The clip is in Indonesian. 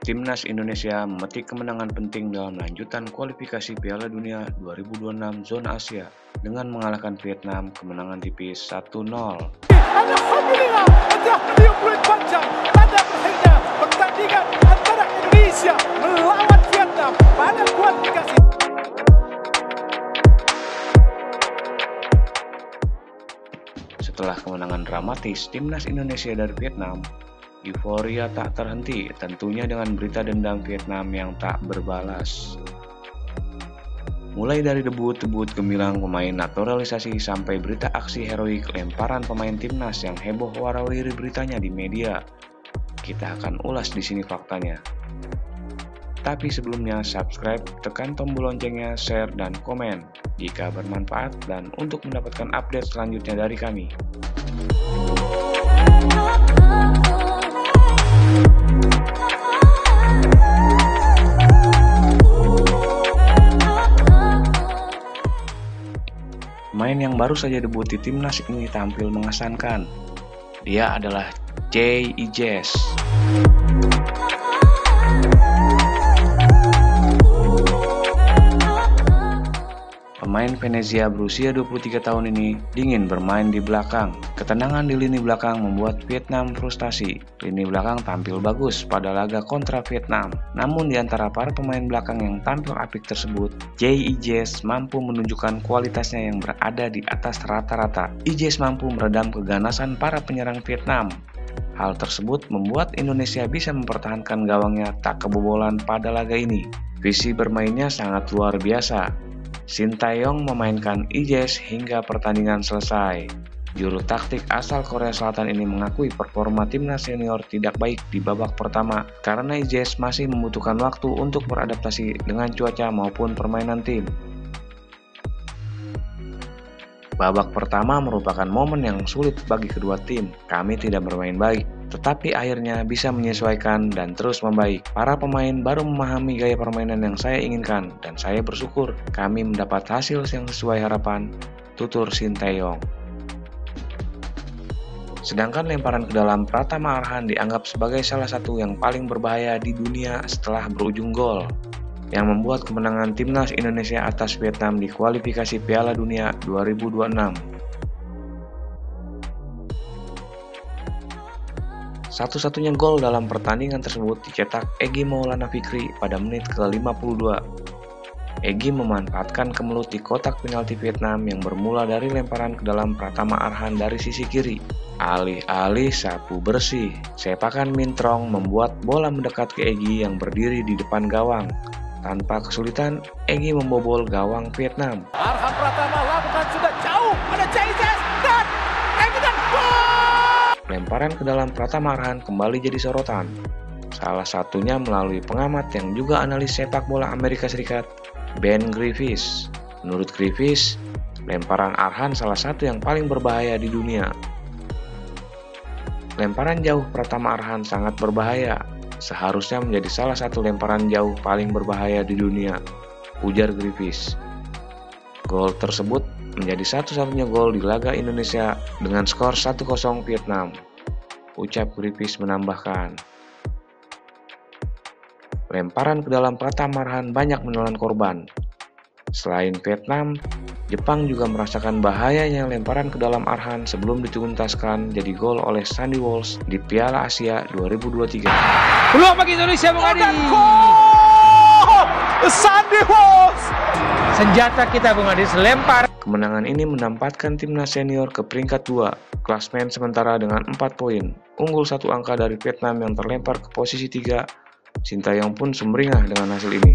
Timnas Indonesia memetik kemenangan penting dalam lanjutan kualifikasi Piala Dunia 2026 zona Asia dengan mengalahkan Vietnam kemenangan tipis 1-0. Alhamdulillah, sudah 74 jam pada akhirnya pertandingan antara Indonesia melawan Vietnam pada kualifikasi. Setelah kemenangan dramatis Timnas Indonesia dari Vietnam, euforia tak terhenti, tentunya dengan berita dendam Vietnam yang tak berbalas. Mulai dari debut gemilang pemain naturalisasi sampai berita aksi heroik lemparan pemain timnas yang heboh warawiri beritanya di media. Kita akan ulas di sini faktanya. Tapi sebelumnya subscribe, tekan tombol loncengnya, share, dan komen jika bermanfaat dan untuk mendapatkan update selanjutnya dari kami. Pemain yang baru saja debut di timnas ini tampil mengesankan. Dia adalah Jay Ijes. Pemain Venezia berusia 23 tahun ini dingin bermain di belakang. Ketenangan di lini belakang membuat Vietnam frustasi. Lini belakang tampil bagus pada laga kontra Vietnam. Namun di antara para pemain belakang yang tampil apik tersebut, Jay Ijes mampu menunjukkan kualitasnya yang berada di atas rata-rata. Ijes mampu meredam keganasan para penyerang Vietnam. Hal tersebut membuat Indonesia bisa mempertahankan gawangnya tak kebobolan pada laga ini. Visi bermainnya sangat luar biasa. Shin Tae-yong memainkan Ijes hingga pertandingan selesai. Juru taktik asal Korea Selatan ini mengakui performa timnas senior tidak baik di babak pertama karena Ijes masih membutuhkan waktu untuk beradaptasi dengan cuaca maupun permainan tim. Babak pertama merupakan momen yang sulit bagi kedua tim. Kami tidak bermain baik, tetapi akhirnya bisa menyesuaikan dan terus membaik. Para pemain baru memahami gaya permainan yang saya inginkan, dan saya bersyukur kami mendapat hasil yang sesuai harapan, tutur Shin Tae-yong. Sedangkan lemparan ke dalam Pratama Arhan dianggap sebagai salah satu yang paling berbahaya di dunia setelah berujung gol, yang membuat kemenangan timnas Indonesia atas Vietnam di kualifikasi Piala Dunia 2026. Satu-satunya gol dalam pertandingan tersebut dicetak Egy Maulana Fikri pada menit ke-52. Egy memanfaatkan kemelut di kotak penalti Vietnam yang bermula dari lemparan ke dalam Pratama Arhan dari sisi kiri. Alih-alih sapu bersih, sepakan Mintrong membuat bola mendekat ke Egy yang berdiri di depan gawang. Tanpa kesulitan, Egy membobol gawang Vietnam. Arhan Pratama lakukan sudah jauh, ada Jay Ijes dan Egy dan gol! Lemparan ke dalam Pratama Arhan kembali jadi sorotan. Salah satunya melalui pengamat yang juga analis sepak bola Amerika Serikat, Ben Griffiths. Menurut Griffiths, lemparan Arhan salah satu yang paling berbahaya di dunia. Lemparan jauh Pratama Arhan sangat berbahaya. Seharusnya menjadi salah satu lemparan jauh paling berbahaya di dunia, ujar Griffiths. Gol tersebut menjadi satu-satunya gol di laga Indonesia dengan skor 1-0 Vietnam, ucap Griffiths menambahkan. Lemparan ke dalam Pratama Arhan banyak menelan korban. Selain Vietnam, Jepang juga merasakan bahayanya lemparan ke dalam Arhan sebelum dituntaskan jadi gol oleh Sandy Walsh di Piala Asia 2023. Peluang bagi Indonesia, Bung Adi. Dan gol! Sandy Walsh! Senjata kita, Bung Adi, lempar. Kemenangan ini menempatkan timnas senior ke peringkat 2, klasmen sementara dengan 4 poin, unggul 1 angka dari Vietnam yang terlempar ke posisi 3. Shin Tae-yong pun sumringah dengan hasil ini.